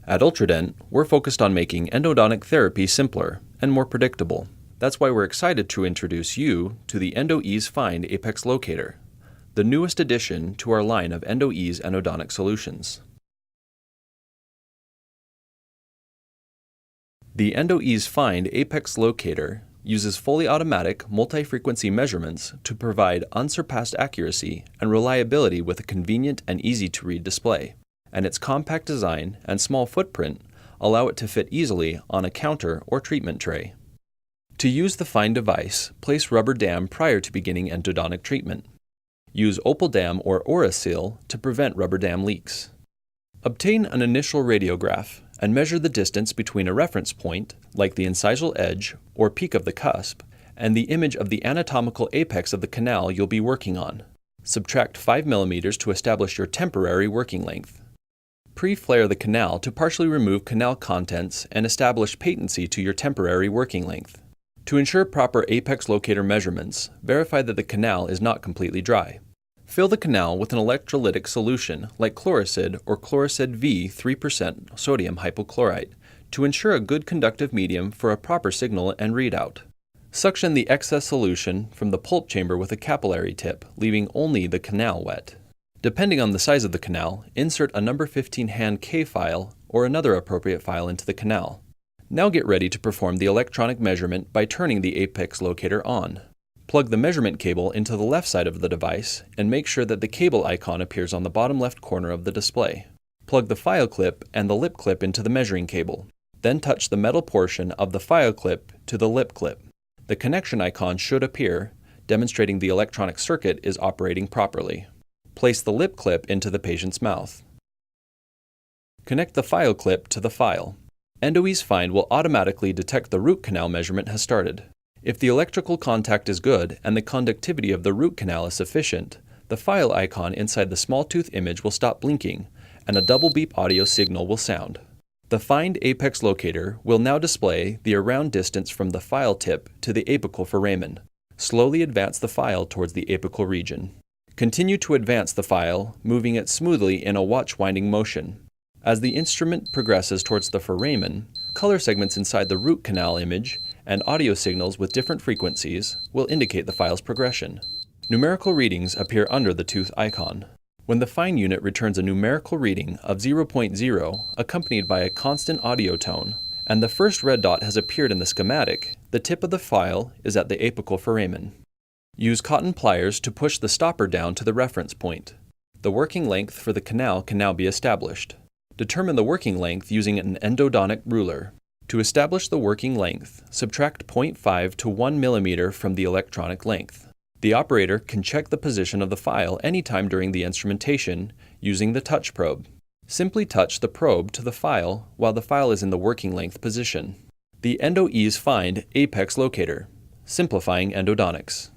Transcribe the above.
At Ultradent, we're focused on making endodontic therapy simpler and more predictable. That's why we're excited to introduce you to the Endo Ease Find Apex Locator, the newest addition to our line of Endo Ease endodontic solutions. The Endo Ease Find Apex Locator uses fully automatic multi-frequency measurements to provide unsurpassed accuracy and reliability with a convenient and easy-to-read display, and its compact design and small footprint allow it to fit easily on a counter or treatment tray. To use the Find device, place rubber dam prior to beginning endodontic treatment. Use Opal dam or Orasil to prevent rubber dam leaks. Obtain an initial radiograph and measure the distance between a reference point, like the incisal edge or peak of the cusp, and the image of the anatomical apex of the canal you'll be working on. Subtract 5 mm to establish your temporary working length. Pre-flare the canal to partially remove canal contents and establish patency to your temporary working length. To ensure proper apex locator measurements, verify that the canal is not completely dry. Fill the canal with an electrolytic solution like Chloracid or Chloracid V 3% sodium hypochlorite to ensure a good conductive medium for a proper signal and readout. Suction the excess solution from the pulp chamber with a capillary tip, leaving only the canal wet. Depending on the size of the canal, insert a number 15 hand K file or another appropriate file into the canal. Now get ready to perform the electronic measurement by turning the apex locator on. Plug the measurement cable into the left side of the device and make sure that the cable icon appears on the bottom left corner of the display. Plug the file clip and the lip clip into the measuring cable. Then touch the metal portion of the file clip to the lip clip. The connection icon should appear, demonstrating the electronic circuit is operating properly. Place the lip clip into the patient's mouth. Connect the file clip to the file. Endo Ease Find will automatically detect the root canal measurement has started. If the electrical contact is good and the conductivity of the root canal is sufficient, the file icon inside the small tooth image will stop blinking, and a double beep audio signal will sound. The Find Apex Locator will now display the around distance from the file tip to the apical foramen. Slowly advance the file towards the apical region. Continue to advance the file, moving it smoothly in a watch-winding motion. As the instrument progresses towards the foramen, color segments inside the root canal image and audio signals with different frequencies will indicate the file's progression. Numerical readings appear under the tooth icon. When the Find unit returns a numerical reading of 0.0 accompanied by a constant audio tone, and the first red dot has appeared in the schematic, the tip of the file is at the apical foramen. Use cotton pliers to push the stopper down to the reference point. The working length for the canal can now be established. Determine the working length using an endodontic ruler. To establish the working length, subtract 0.5 to 1 mm from the electronic length. The operator can check the position of the file anytime during the instrumentation using the touch probe. Simply touch the probe to the file while the file is in the working length position. The Endo Ease Find Apex Locator, simplifying endodontics.